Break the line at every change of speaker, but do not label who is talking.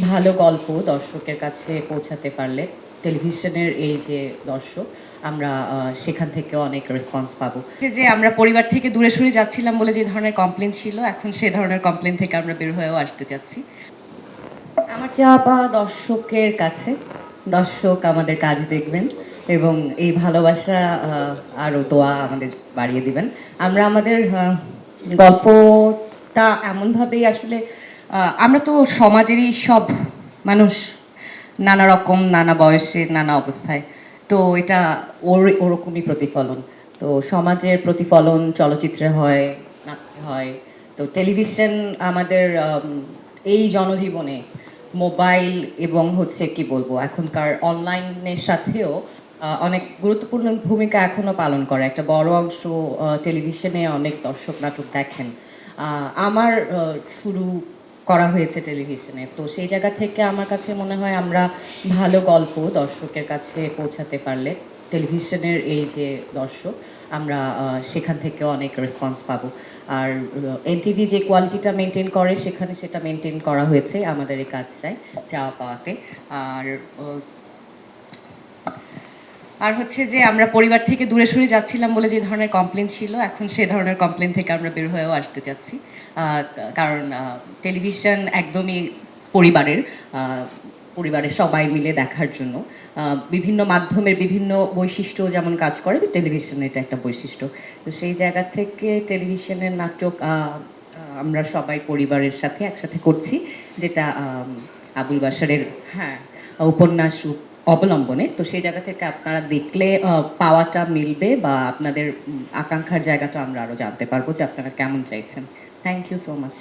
ভালো গল্প দর্শকের কাছে পৌঁছাতে পারলে টেলিভিশনের এই যে দর্শক আমরা সেখান থেকে অনেক রেসপন্স পাবো। যে আমরা পরিবার থেকে দূরে সরে যাচ্ছিলাম বলে যে ধরনের কমপ্লেন ছিল, এখন সে ধরনের কমপ্লেন থেকে আমরা বের হয়েও আসতে যাচ্ছি। আমার চাওয়া পাওয়া দর্শকের কাছে, দর্শক আমাদের কাজ দেখবেন এবং এই ভালোবাসা আরও দোয়া আমাদের বাড়িয়ে দিবেন। আমরা আমাদের গল্পটা এমনভাবেই আসলে আমরা তো সমাজেরই সব মানুষ, নানা রকম, নানা বয়সের, নানা অবস্থায়। তো এটা ওরকমই প্রতিফলন। তো সমাজের প্রতিফলন চলচ্চিত্রে হয়, নাটকে হয়। তো টেলিভিশন আমাদের এই জনজীবনে মোবাইল এবং হচ্ছে কি বলবো এখনকার অনলাইনের সাথেও অনেক গুরুত্বপূর্ণ ভূমিকা এখনো পালন করে। একটা বড় অংশ টেলিভিশনে অনেক দর্শক নাটক দেখেন। আমার শুরু করা হয়েছে টেলিভিশনে, তো সেই জায়গা থেকে আমার কাছে মনে হয় আমরা ভালো গল্প দর্শকের কাছে পৌঁছাতে পারলে টেলিভিশনের এই যে দর্শক আমরা সেখান থেকে অনেক রেসপন্স পাবো। আর এনটিভি যে কোয়ালিটিটা মেনটেন করে সেখানে সেটা মেনটেন করা হয়েছে আমাদের এই কাজটায় চাওয়া পাওয়াতে। আর আর হচ্ছে যে আমরা পরিবার থেকে দূরে সরে যাচ্ছিলাম বলে যে ধরনের কমপ্লেন ছিল, এখন সে ধরনের কমপ্লেন থেকে আমরা বের হয়েও আসতে যাচ্ছি। কারণ টেলিভিশন একদমই পরিবারের পরিবারের সবাই মিলে দেখার জন্য বিভিন্ন মাধ্যমের বিভিন্ন বৈশিষ্ট্য যেমন কাজ করে, টেলিভিশনের এটা একটা বৈশিষ্ট্য। তো সেই জায়গা থেকে টেলিভিশনের নাটক আমরা সবাই পরিবারের সাথে একসাথে করছি, যেটা আবুল বাশারের উপন্যাস অবলম্বনে। তো সেই জায়গা থেকে আপনারা দেখলে পাওয়াটা মিলবে বা আপনাদের আকাঙ্ক্ষার জায়গাটা আমরা আরও জানতে পারবো যে আপনারা কেমন চাইছেন। Thank you so much.